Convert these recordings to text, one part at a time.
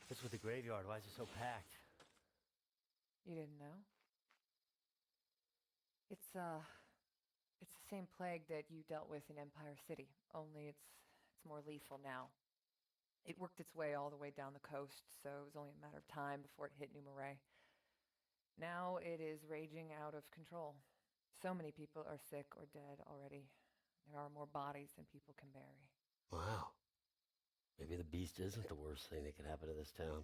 What's with the graveyard? Why is it so packed? You didn't know? It's it's the same plague that you dealt with in Empire City, only it's more lethal now. It worked its way all the way down the coast, so it was only a matter of time before it hit New Marais. Now it is raging out of control. So many people are sick or dead already. There are more bodies than people can bury. Wow. Maybe the beast isn't the worst thing that could happen to this town.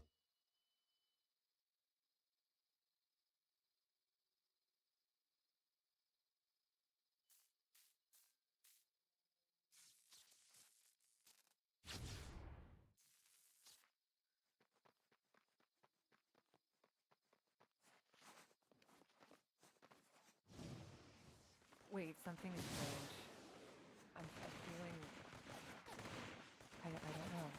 Wait, something is strange. I'm feeling. I don't know.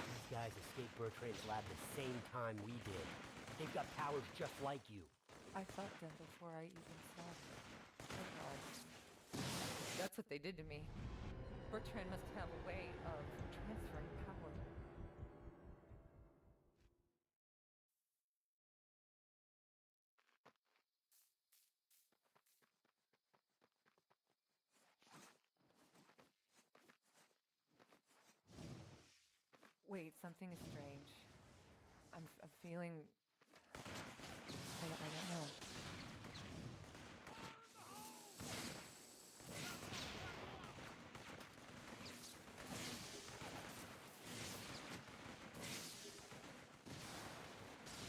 These guys escaped Bertrand's lab the same time we did. They've got powers just like you. I felt them before I even saw them. Oh God. That's what they did to me. Bertrand must have a way of transferring power. Wait, something is strange. I'm feeling. I don't know.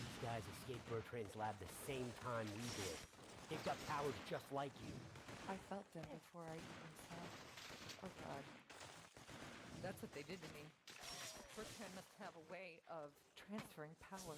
These guys escaped Bertrand's lab the same time we did. They've got powers just like you. I felt them before I even saw them. Oh God. That's what they did to me. Bertrand must have a way of transferring power.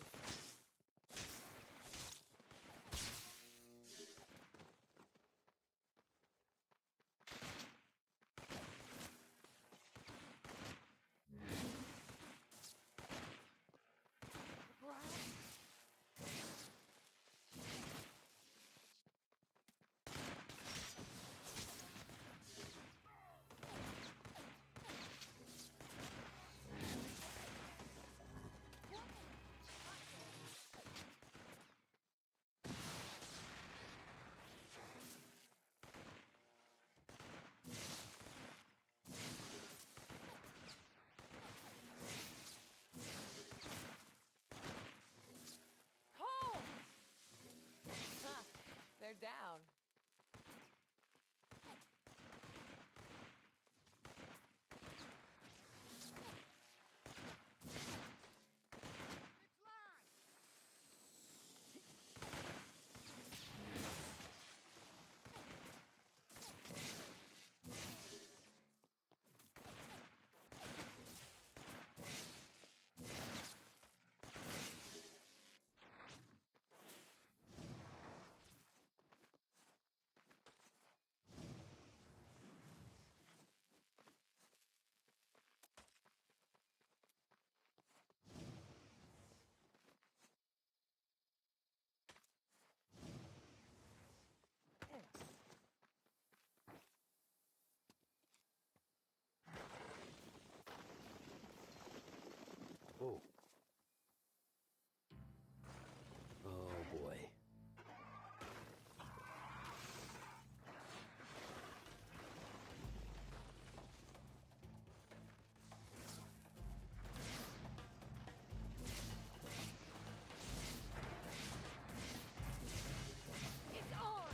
Home! Huh. They're down. Oh. Oh boy. It's on!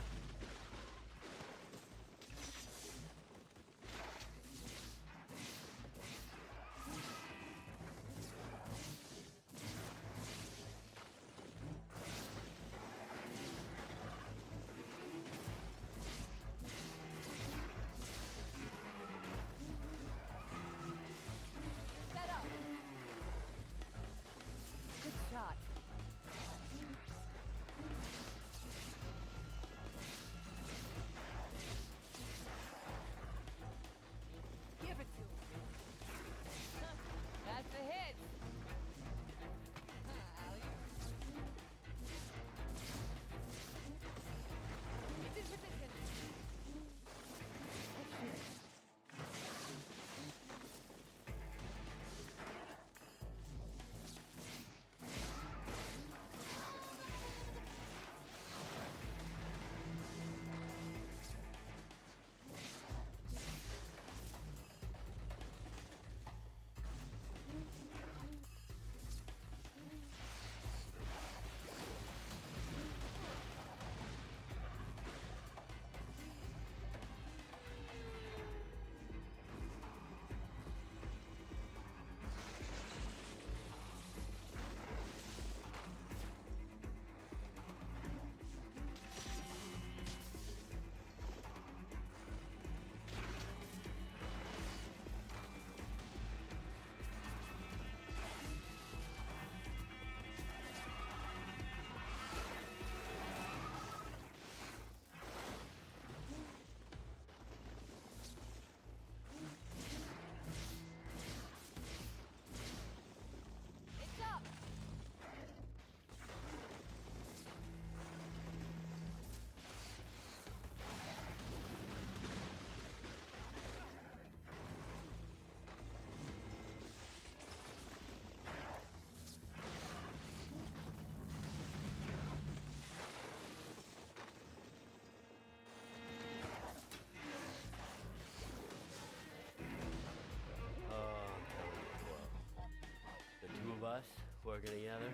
us working together.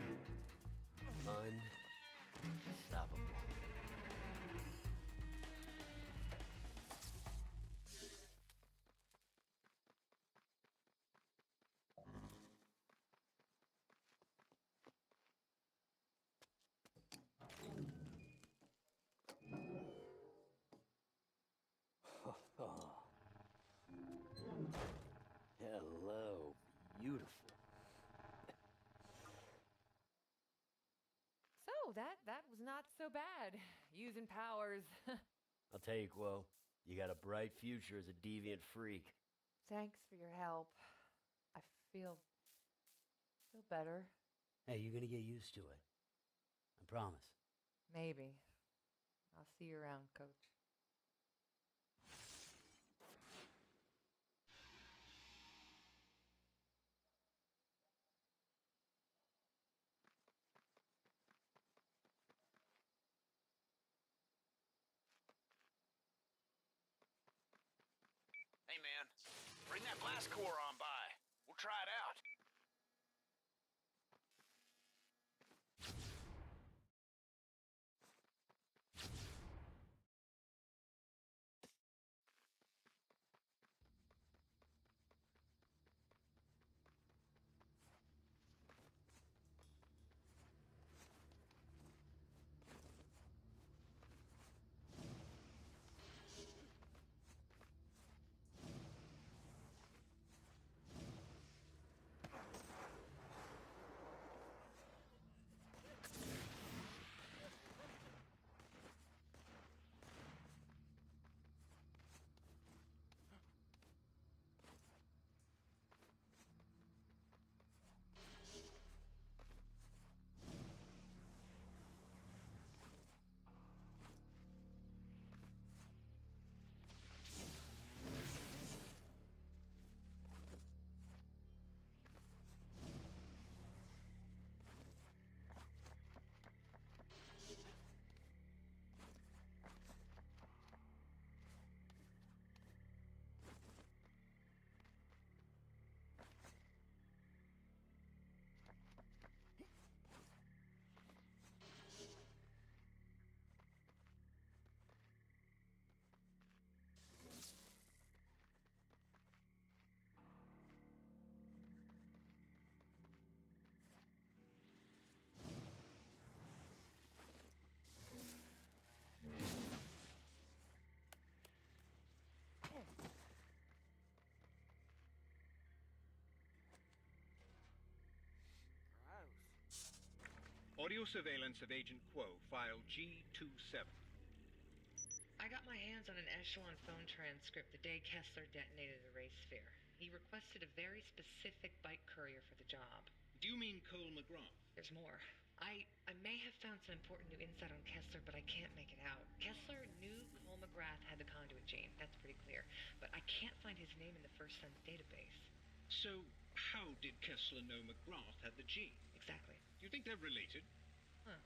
Unstoppable. Hello, beautiful. So that was not so bad. Using powers. I'll tell you, Quo, you got a bright future as a deviant freak. Thanks for your help. I feel better. Hey, you're gonna get used to it. I promise. Maybe. I'll see you around, Coach. Hey, man. Bring that blast core on by. We'll try it out. Audio surveillance of Agent Quo, file G27. I got my hands on an Echelon phone transcript the day Kessler detonated the Ray Sphere. He requested a very specific bike courier for the job. Do you mean Cole McGrath? There's more. I may have found some important new insight on Kessler, but I can't make it out. Kessler knew Cole McGrath had the conduit gene. That's pretty clear. But I can't find his name in the First Sense database. So, how did Kessler know McGrath had the gene? Exactly. Do you think they're related? Huh.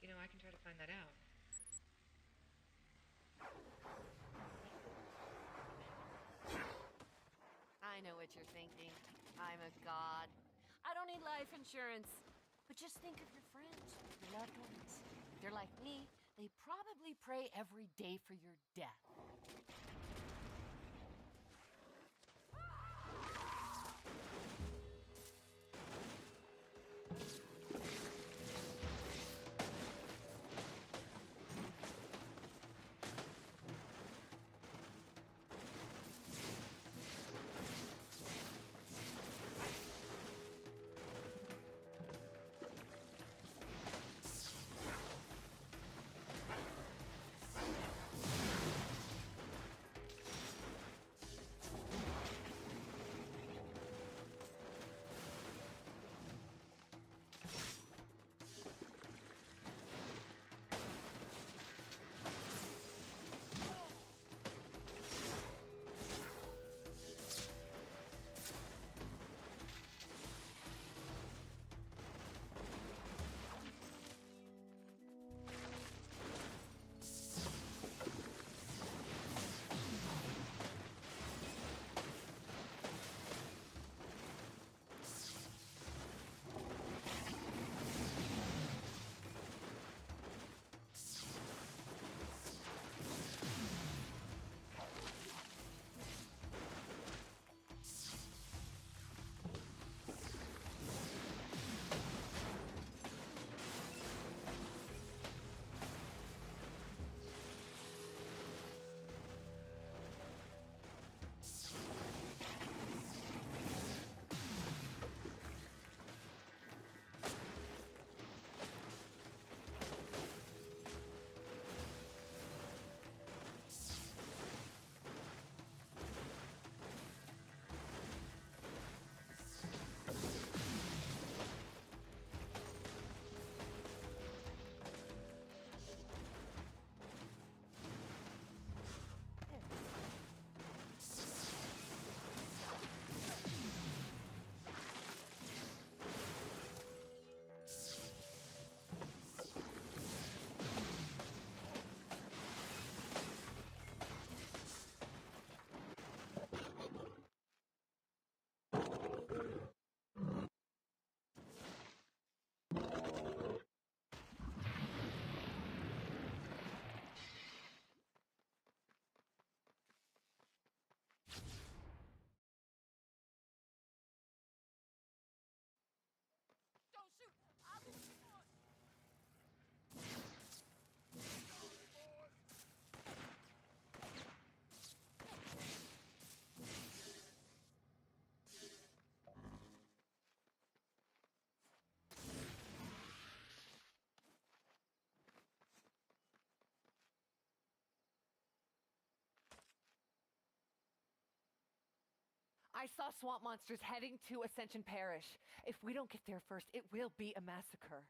You know, I can try to find that out. I know what you're thinking. I'm a god. I don't need life insurance. But just think of your friends, your loved ones. They're like me. They probably pray every day for your death. I saw swamp monsters heading to Ascension Parish. If we don't get there first, it will be a massacre.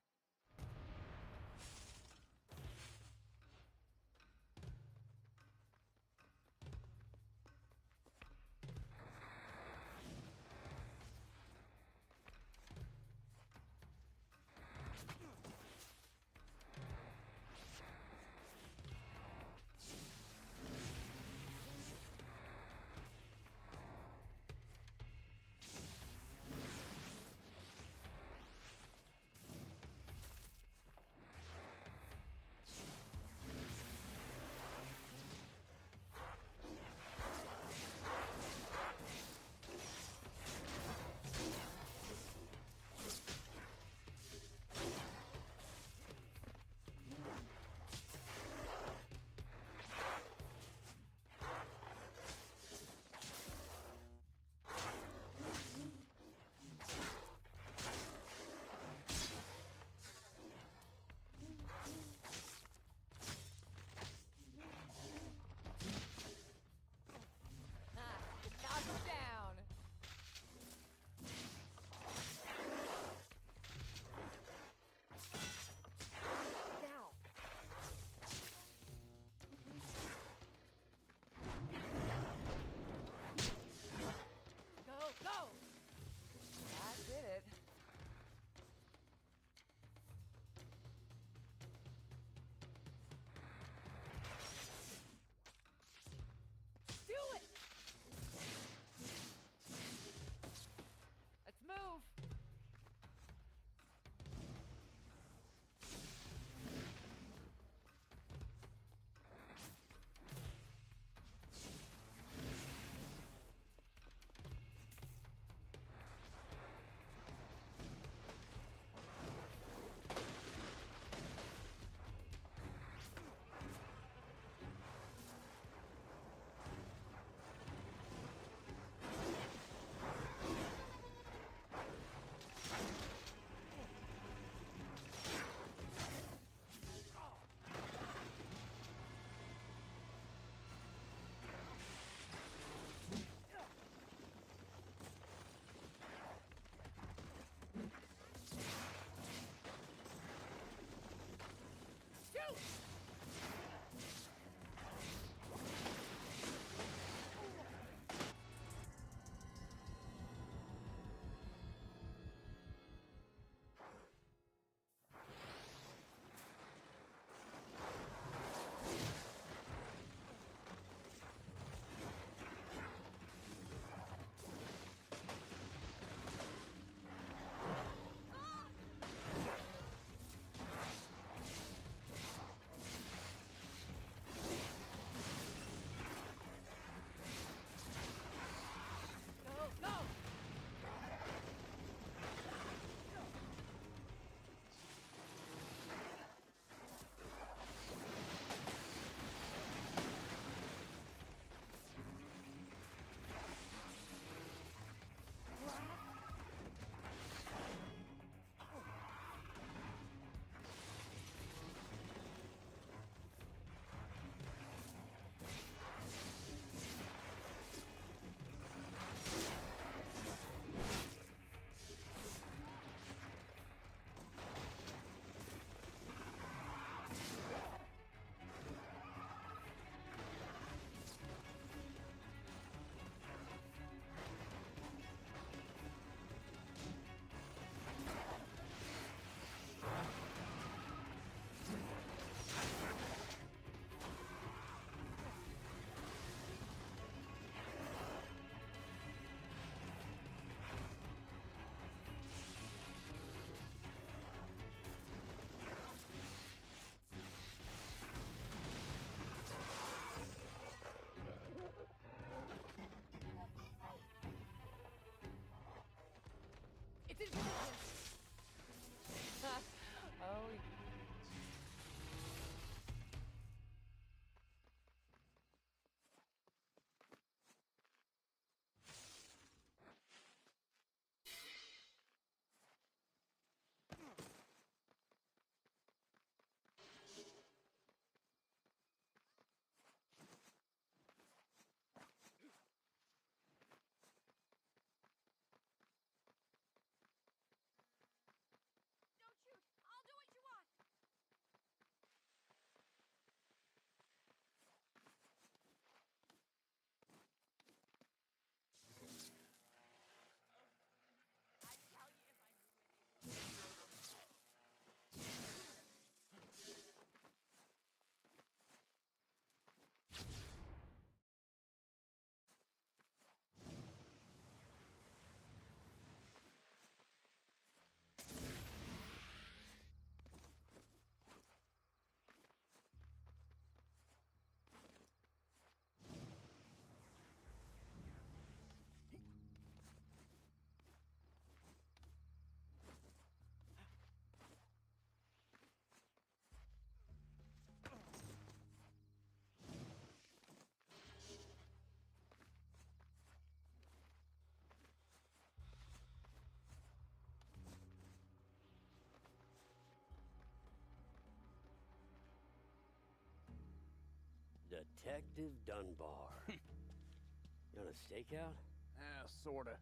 Detective Dunbar. You on a stakeout? Ah, sorta.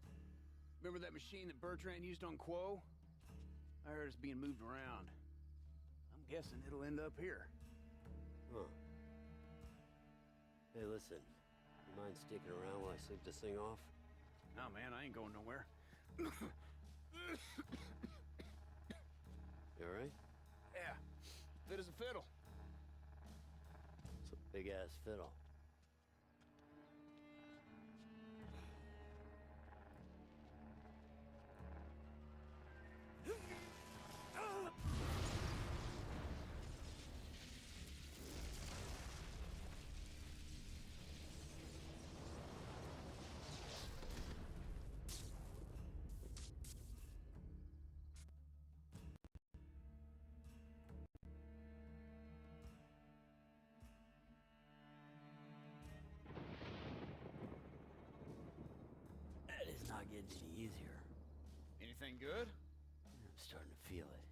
Remember that machine that Bertrand used on Quo? I heard it's being moved around. I'm guessing it'll end up here. Huh. Hey, listen. You mind sticking around while I sleep this thing off? Nah, man, I ain't going nowhere. You alright? Yeah, fit as a fiddle. It's a big-ass fiddle. That is not getting any easier. Anything good? I'm starting to feel it.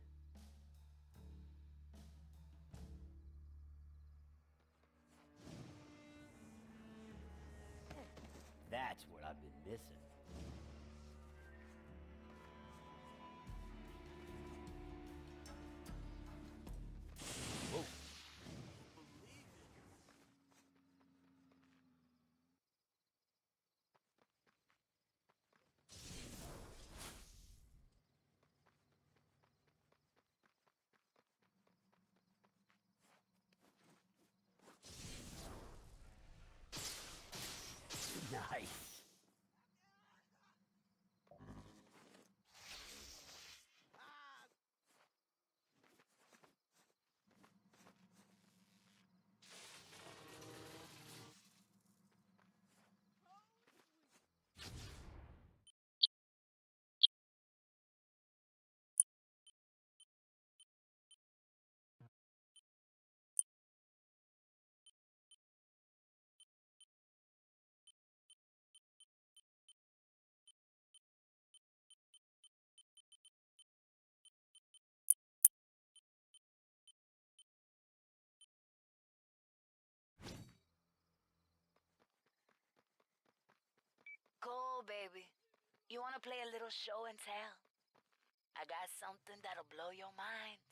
That's what I've been missing. Whoa. Nice. Cool, baby. You wanna play a little show and tell? I got something that'll blow your mind.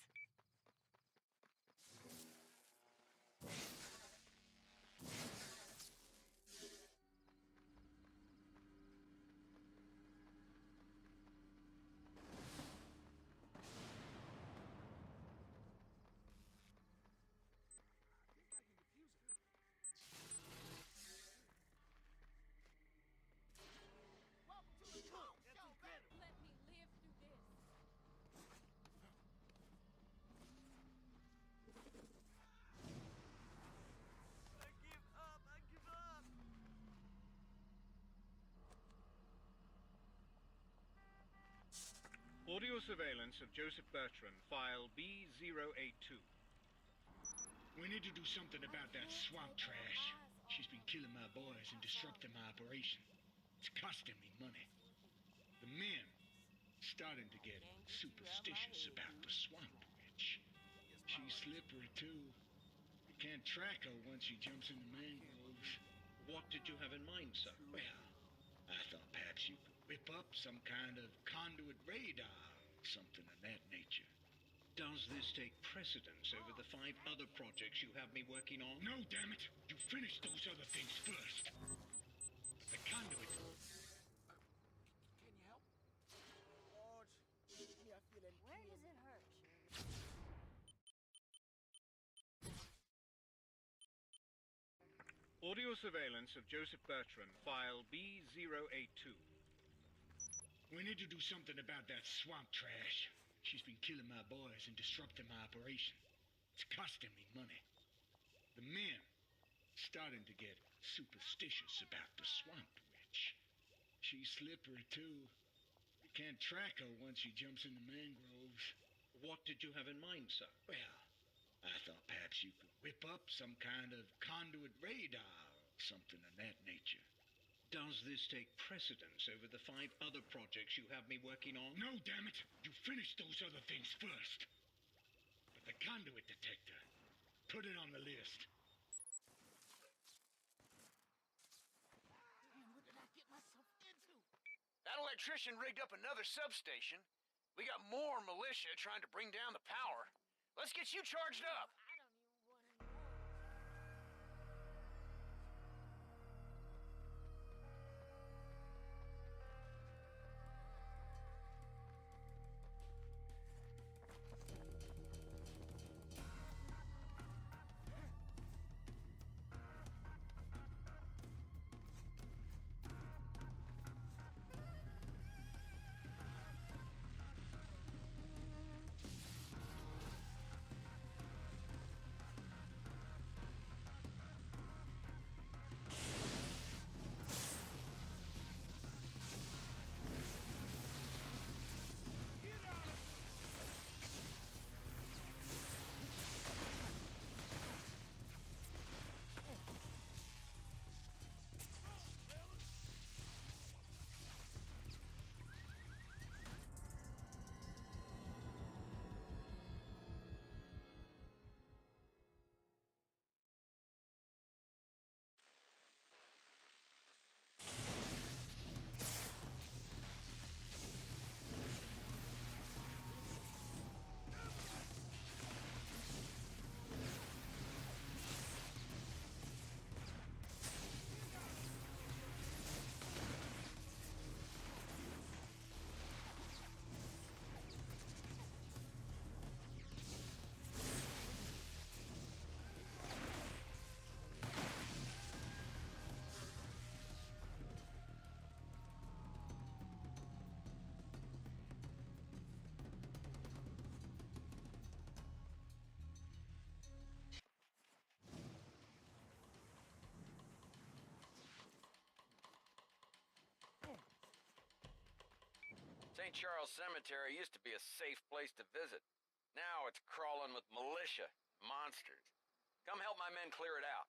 Audio surveillance of Joseph Bertrand, file B082. We need to do something about that swamp trash. She's been killing my boys and disrupting my operation. It's costing me money. The men starting to get superstitious about the swamp witch. She's slippery too. You can't track her once she jumps in the mangroves. What did you have in mind, sir? Well, I thought perhaps you could whip up some kind of conduit radar, something of that nature. Does this take precedence over the 5 other projects you have me working on? No, damn it! You finish those other things first. The conduit. Can you help? Lord, me are feeling Where does it hurt? Audio surveillance of Joseph Bertrand, file B082. We need to do something about that swamp trash. She's been killing my boys and disrupting my operation. It's costing me money. The men starting to get superstitious about the swamp witch. She's slippery too. You can't track her once she jumps in the mangroves. What did you have in mind, sir? Well, I thought perhaps you could whip up some kind of conduit radar, something of that nature. Does this take precedence over the 5 other projects you have me working on? No, damn it! You finish those other things first. But the conduit detector, put it on the list. electrician rigged up another substation. We got more militia trying to bring down the power. Let's get you charged up. St. Charles Cemetery used to be a safe place to visit. Now it's crawling with militia, monsters. Come help my men clear it out.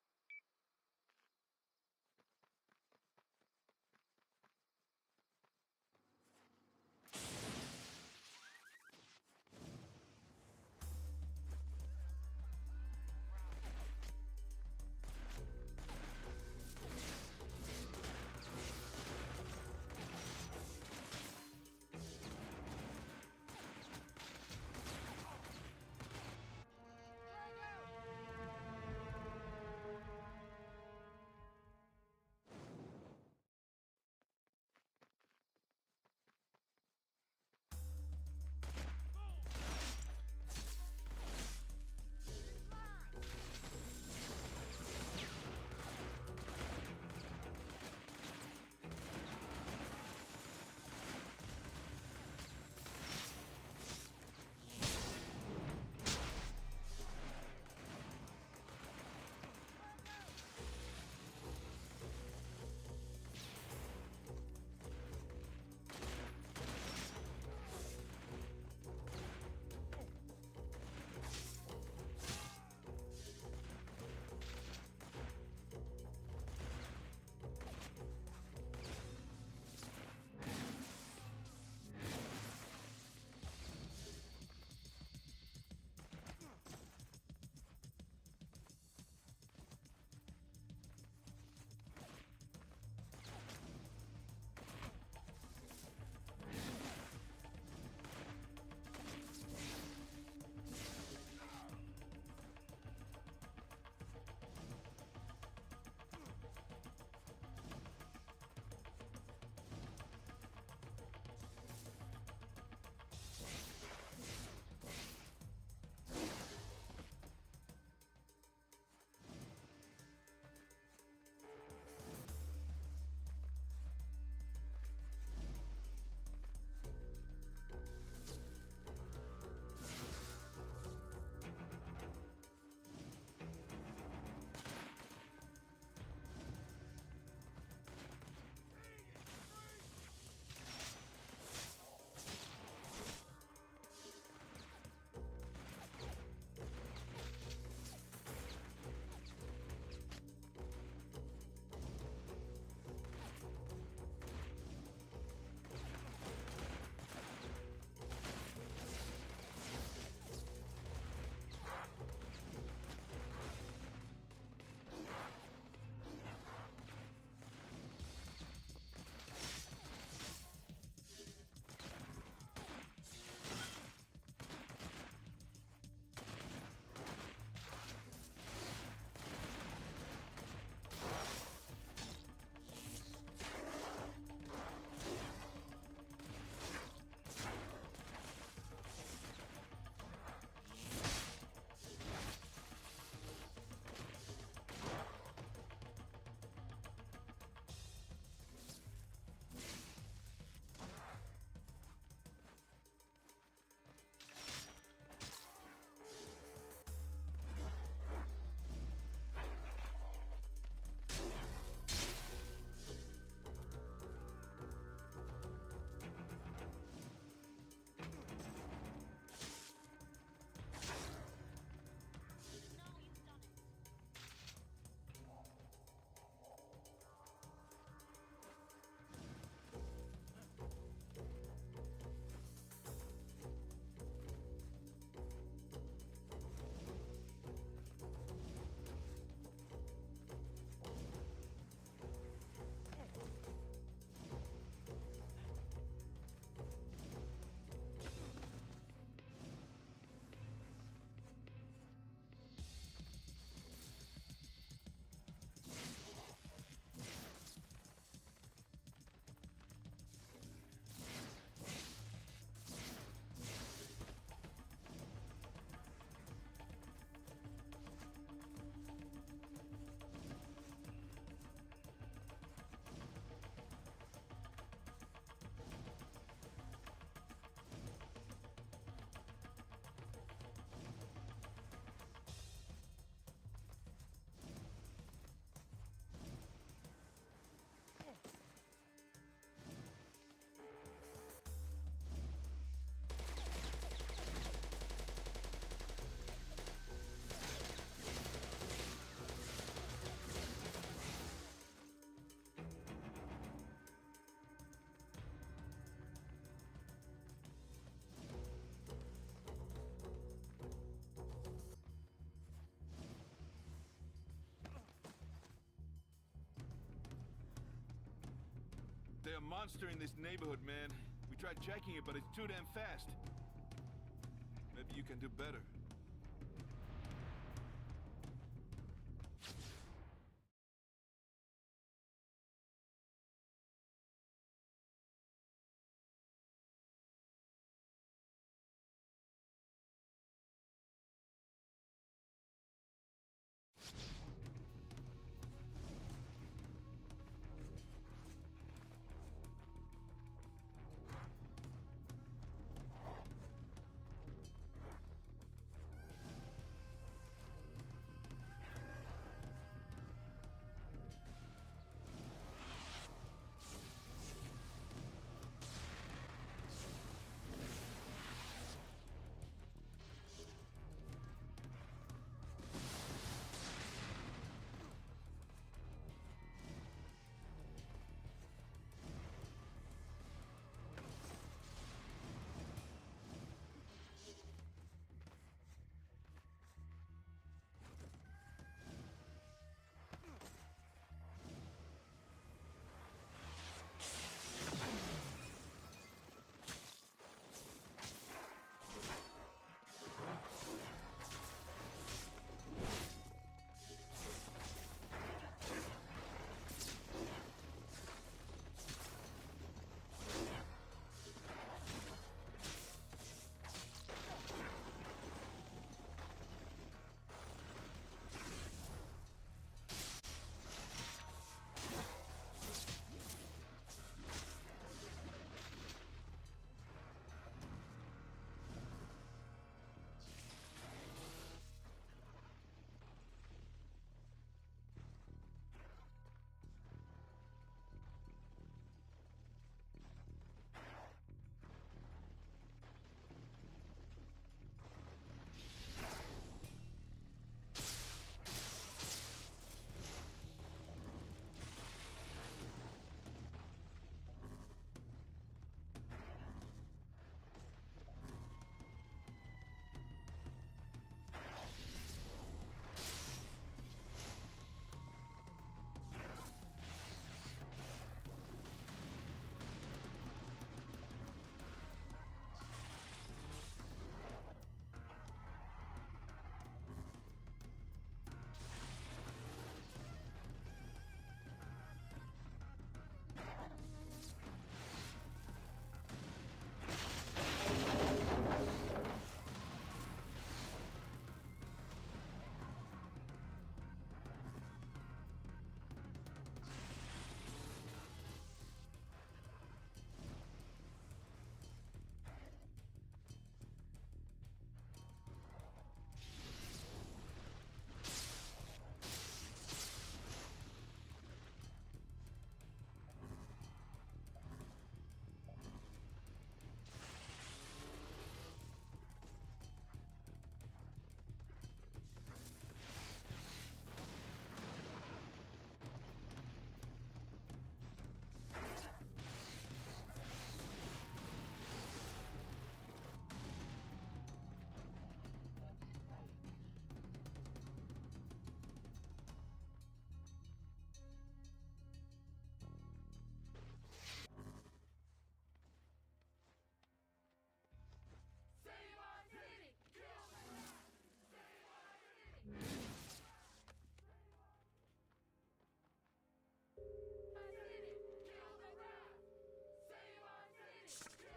They're a monster in this neighborhood, man. We tried checking it, but it's too damn fast. Maybe you can do better.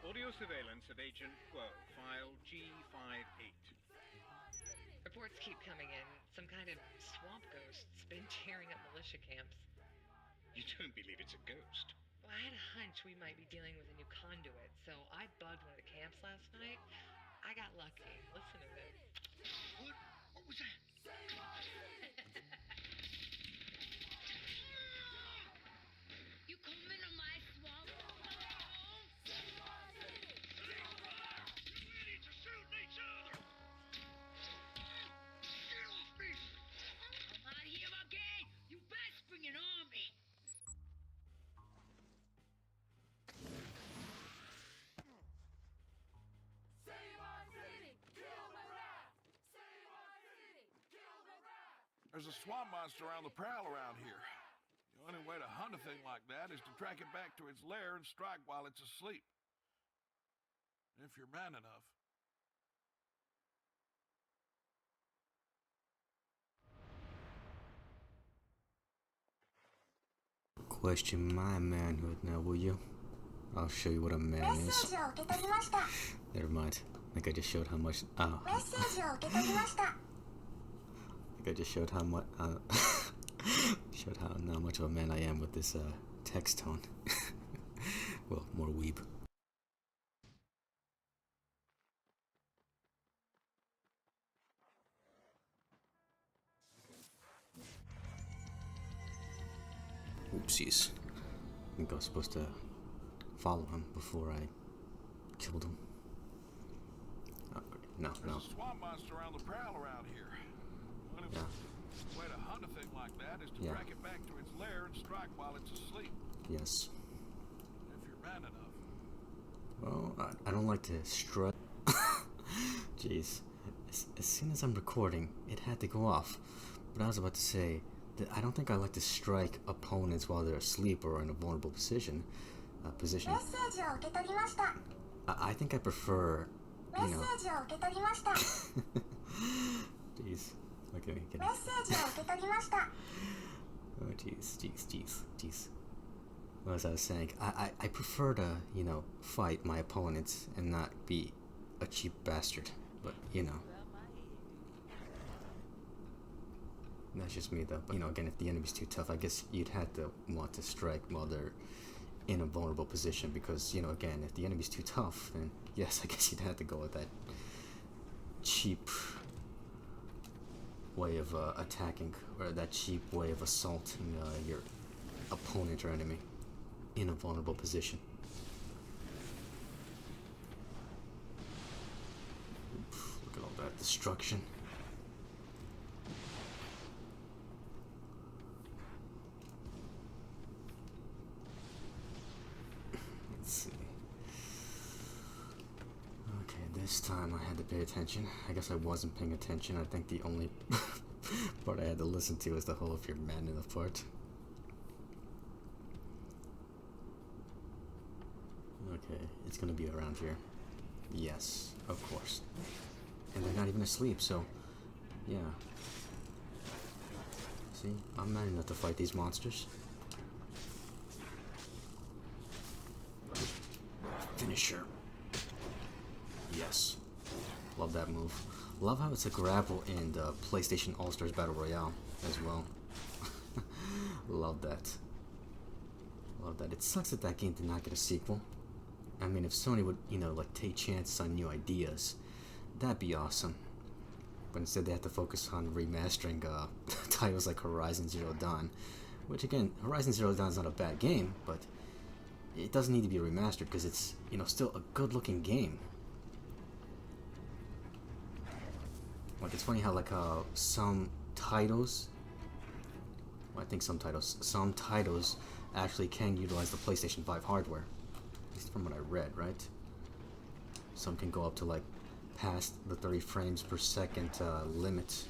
Audio surveillance of Agent Quo, file G58. Reports keep coming in. Some kind of swamp ghost's been tearing up militia camps. You don't believe it's a ghost? Well, I had a hunch we might be dealing with a new conduit, so I bugged one of the camps last night. I got lucky. Listen to this. What? What was that? You coming to my swamp? You idiots are shooting each other! Get off me! I'm out here again. You best bring an army. There's a swamp monster on the prowl around here. The Only way to hunt a thing like that is to track it back to its lair and strike while it's asleep. If you're man enough. Question my manhood now, will you? I'll show you what a man is. Never mind. I think I just showed how much. Oh. I think I just showed how much. Showed how not much of a man I am with this text tone. Well, more weeb. Oopsies. I think I was supposed to follow him before I killed him. Oh, no. There's a swamp monster on the prowl around here. Only way to hunt a thing like that is to track it back to its lair and strike while it's asleep. Yes. If you're man enough. Well, I don't like to strut. Jeez. As soon as I'm recording, it had to go off. But I was about to say that I don't think I like to strike opponents while they're asleep or in a vulnerable position. I think I prefer, you know. Jeez. Look at me. Oh, jeez. Well, as I was saying, I prefer to, you know, fight my opponents and not be a cheap bastard. But, you know. That's just me, though. But, you know, again, if the enemy's too tough, I guess you'd have to want to strike while they're in a vulnerable position. Because, you know, again, if the enemy's too tough, then yes, I guess you'd have to go with that cheap way of attacking, or that cheap way of assaulting your opponent or enemy in a vulnerable position. Oof, look at all that destruction. Let's see. Okay, this time I had to pay attention. I guess I wasn't paying attention. I think the only part I had to listen to is the whole "if you're man enough" part. Okay, it's gonna be around here. Yes, of course. And they're not even asleep, so yeah. See, I'm man enough to fight these monsters. Finisher. Yes. Love that move. Love how it's a grapple in the PlayStation All-Stars Battle Royale as well. Love that. Love that. It sucks that that game did not get a sequel. I mean, if Sony would, you know, like, take chances on new ideas, that'd be awesome. But instead they have to focus on remastering titles like Horizon Zero Dawn. Which, again, Horizon Zero Dawn is not a bad game, but it doesn't need to be remastered because it's, you know, still a good-looking game. Like, it's funny how, like, some titles, well, I think some titles actually can utilize the PlayStation 5 hardware. At least from what I read, right? Some can go up to, like, past the 30 frames per second limit.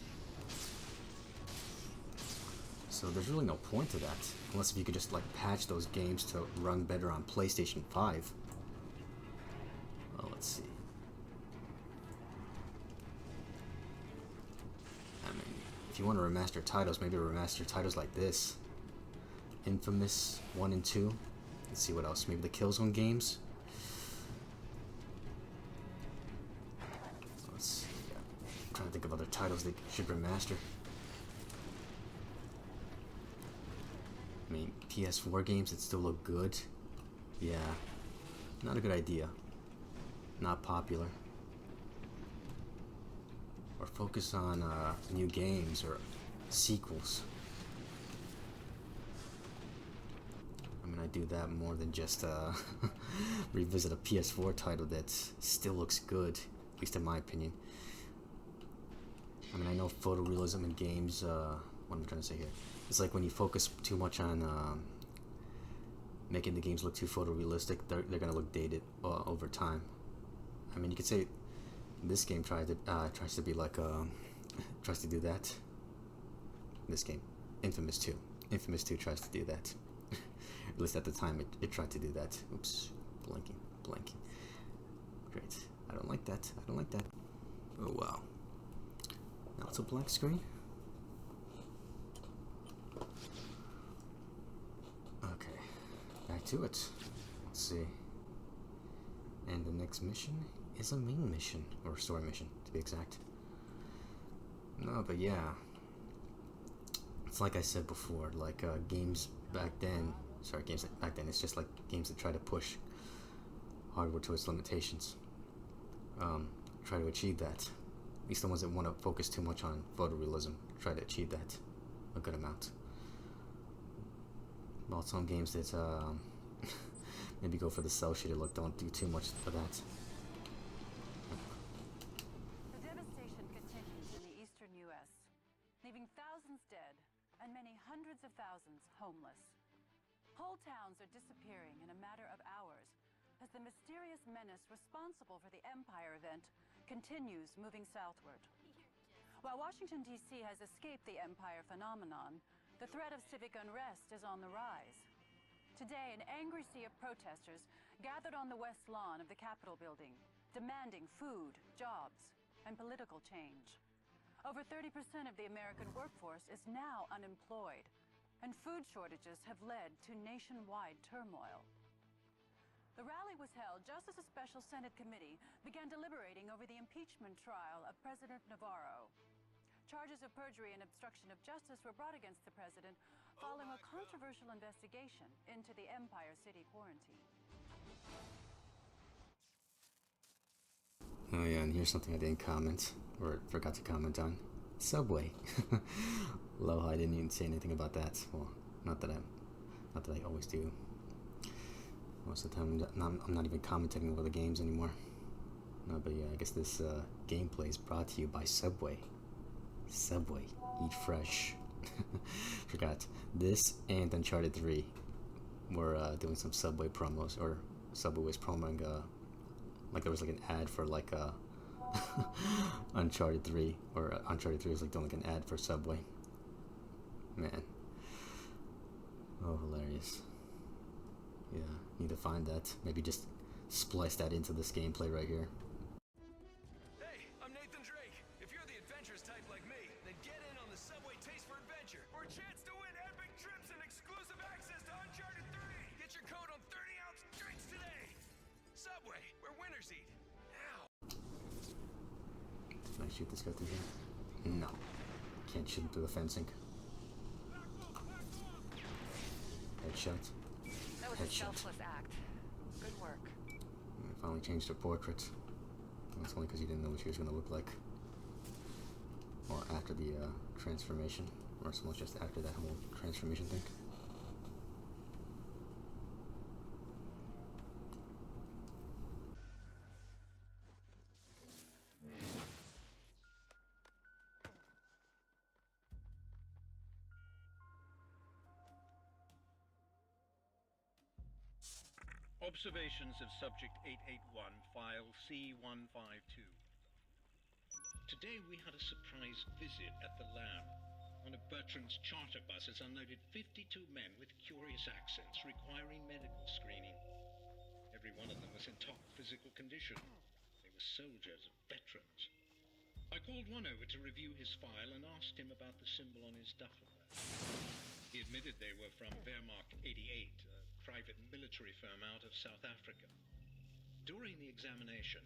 So there's really no point to that. Unless if you could just, like, patch those games to run better on PlayStation 5. Well, let's see. I mean, if you want to remaster titles, maybe remaster titles like this. Infamous 1 and 2. Let's see what else. Maybe the Killzone games. Let's see. Yeah. I'm trying to think of other titles they should remaster. I mean, PS4 games that still look good. Yeah. Not a good idea. Not popular. Or focus on new games or sequels. I mean, I do that more than just revisit a PS4 title that still looks good, at least in my opinion. I mean, I know photorealism in games, what am I trying to say here? It's like when you focus too much on making the games look too photorealistic, they're gonna look dated over time. I mean, you could say this game tries to be like tries to do that. This game, Infamous 2, Infamous 2 tries to do that. At least at the time it tried to do that. Oops, blanking. Great. I don't like that. Oh wow. Now it's a black screen. Okay, back to it. Let's see. And the next mission is a main mission, or story mission to be exact. No, but yeah. It's like I said before, like games back then, it's just like games that try to push hardware to its limitations. Try to achieve that. At least the ones that want to focus too much on photorealism try to achieve that a good amount. While some games that maybe go for the cell shaded look don't do too much for that. The devastation continues in the eastern U.S., leaving thousands dead and many hundreds of thousands homeless. Whole towns are disappearing in a matter of hours as the mysterious menace responsible for the Empire event continues moving southward. While Washington, D.C. has escaped the Empire phenomenon, the threat of civic unrest is on the rise. Today, an angry sea of protesters gathered on the west lawn of the Capitol building, demanding food, jobs, and political change. Over 30% of the American workforce is now unemployed, and food shortages have led to nationwide turmoil. The rally was held just as a special Senate committee began deliberating over the impeachment trial of President Navarro. Charges of perjury and obstruction of justice were brought against the president following a controversial investigation into the Empire City quarantine. Oh yeah, and here's something I didn't comment, or forgot to comment on. Subway. Love how I didn't even say anything about that. Well, not that I always do. Most of the time, I'm not even commenting over the games anymore. No, but yeah, I guess this gameplay is brought to you by Subway. Subway, eat fresh. Forgot. This and Uncharted 3 were doing some Subway promos, or Subway was promoting, like there was like an ad for like Uncharted 3, or Uncharted 3 was like doing like an ad for Subway. Man. Oh, hilarious. Yeah, need to find that. Maybe just splice that into this gameplay right here. Hey, I'm Nathan Drake. If you're the adventurous type like me, then get in on the Subway Taste for Adventure for a chance to win epic trips and exclusive access to Uncharted 3. Get your code on 30-ounce drinks today. Subway, where winners eat. Now. Can I shoot this guy through here? No. Can't shoot him through the fencing. Headshot. That was a selfless act. Good work. I finally changed her portrait. That's only because you didn't know what she was going to look like. Or after the transformation. Or so much just after that whole transformation thing. Observations of Subject 881, File C152. Today we had a surprise visit at the lab. One of Bertrand's charter buses unloaded 52 men with curious accents requiring medical screening. Every one of them was in top physical condition. They were soldiers, veterans. I called one over to review his file and asked him about the symbol on his duffel bag. He admitted they were from Wehrmacht 88, private military firm out of South Africa. During the examination,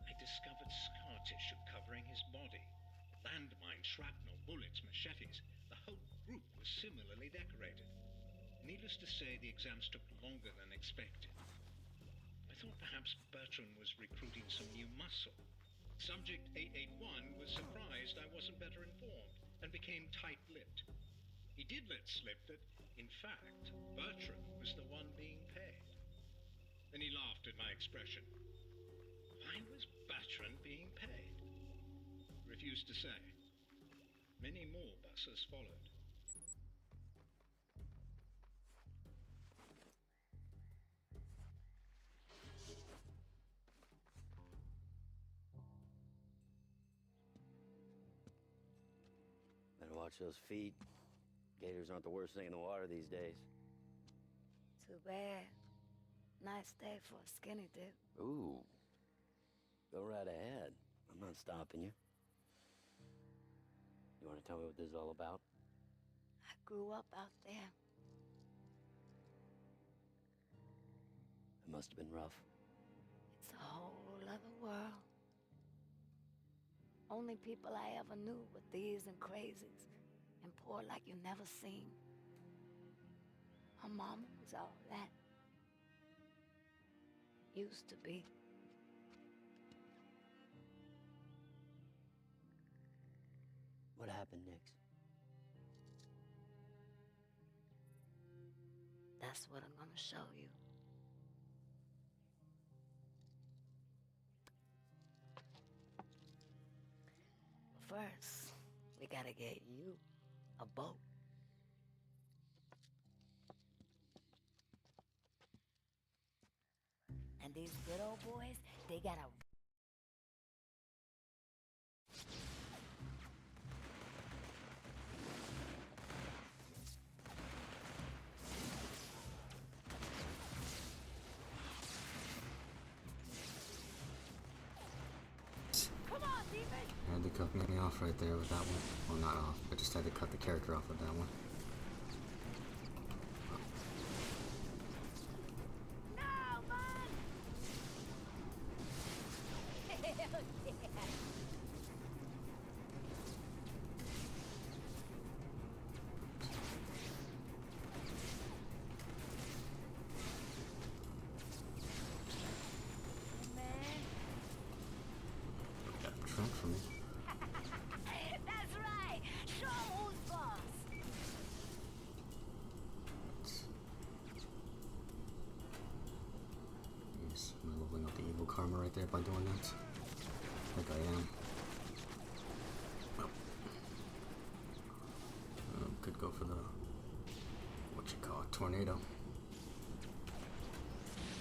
I discovered scar tissue covering his body. Landmines, shrapnel, bullets, machetes. The whole group was similarly decorated. Needless to say, the exams took longer than expected. I thought perhaps Bertrand was recruiting some new muscle. Subject 881 was surprised I wasn't better informed and became tight-lipped. He did let slip that, in fact, Bertrand was the one being paid. Then he laughed at my expression. Why was Bertrand being paid? Refused to say. Many more buses followed. Better watch those feet. Gators aren't the worst thing in the water these days. Too bad. Nice day for a skinny dip. Ooh. Go right ahead. I'm not stopping you. You want to tell me what this is all about? I grew up out there. It must have been rough. It's a whole other world. Only people I ever knew were thieves and crazies, and poor like you never seen. My mama was all that. Used to be. What happened, Nix? That's what I'm gonna show you. First, we gotta get you a boat. And these good old boys, they got a... Come on, demon! I had to cut me off right there with that one. Well, not off, but just had to cut the character off with that one. No, man! Hell yeah! Got a track for me. That's right! Show 'em who's boss! Yes, am I leveling up the evil karma right there by doing that? I think I am. Could go for the, what you call it, tornado.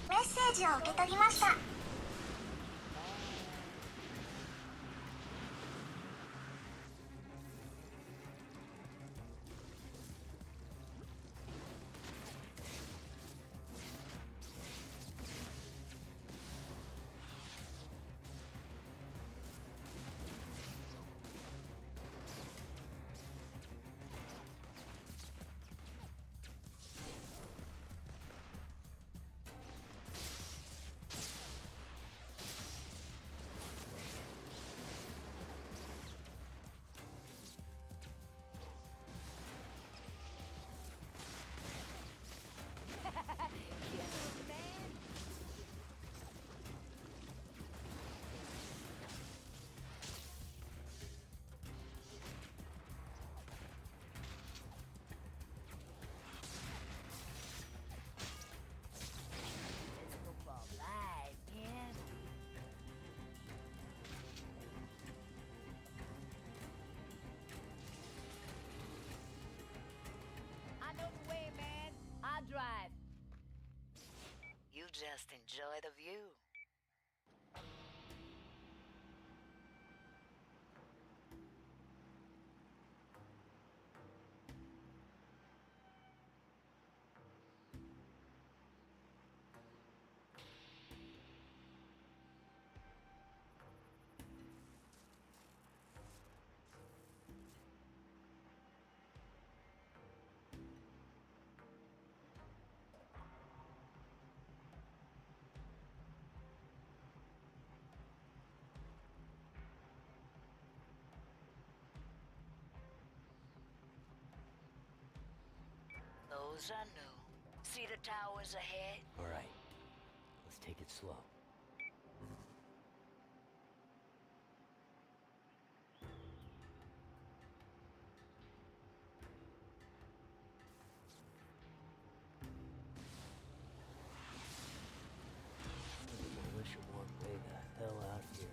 メッセージを受け取りました。 Drive. You just enjoy the view. Those are new. See the towers ahead? All right, let's take it slow. The militia want way the hell out here.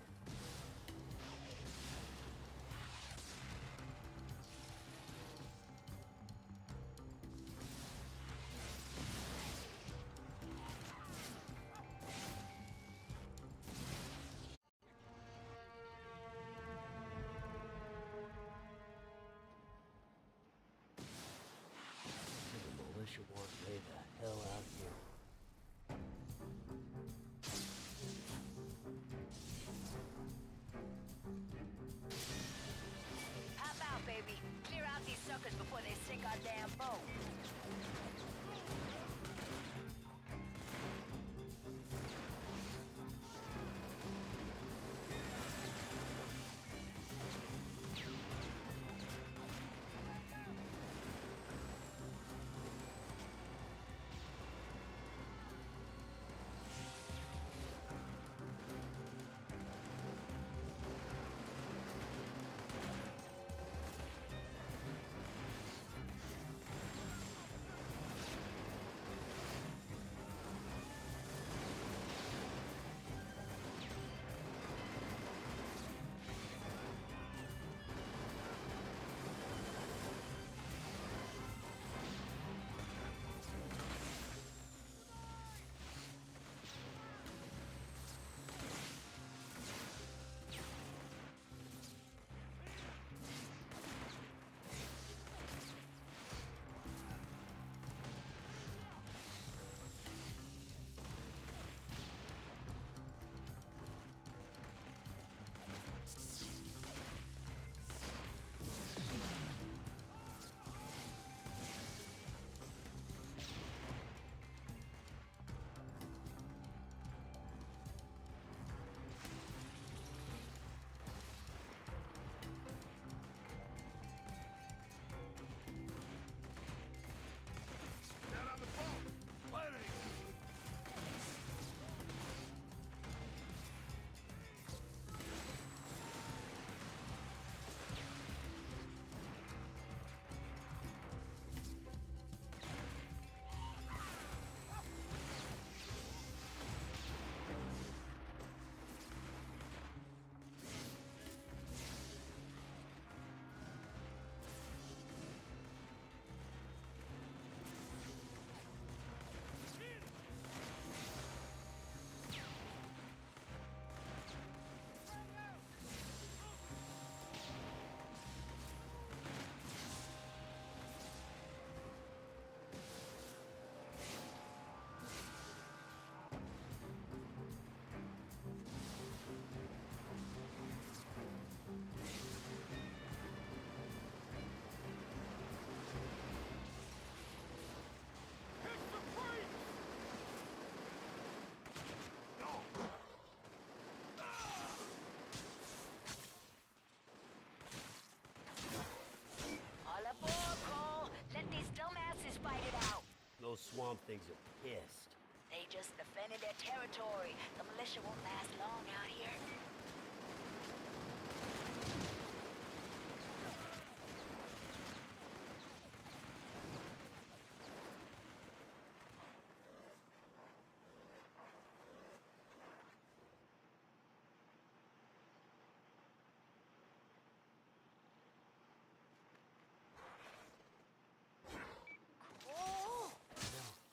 things are pissed. They just defended their territory. The militia won't last long out here.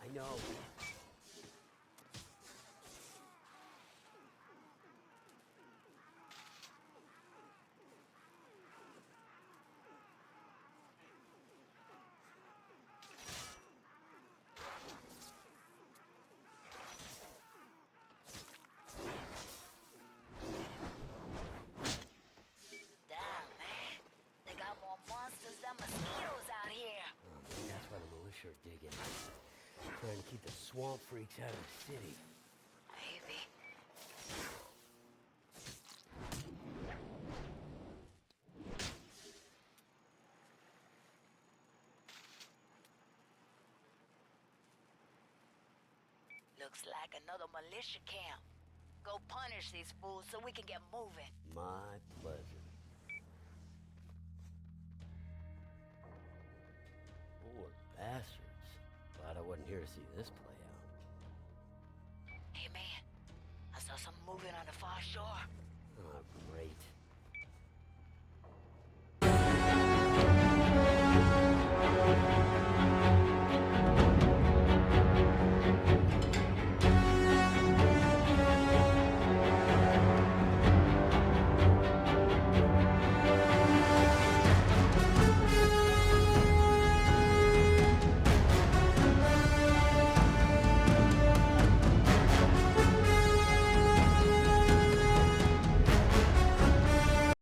I know. Damn, man. They got more monsters than mosquitoes out here. Oh, man, that's why the militia are digging. Trying to keep the swamp freaks out of the city. Maybe. Looks like another militia camp. Go punish these fools so we can get moving. My pleasure. Poor bastards. Glad I wasn't here to see this play out. Hey, man. I saw some moving on the far shore.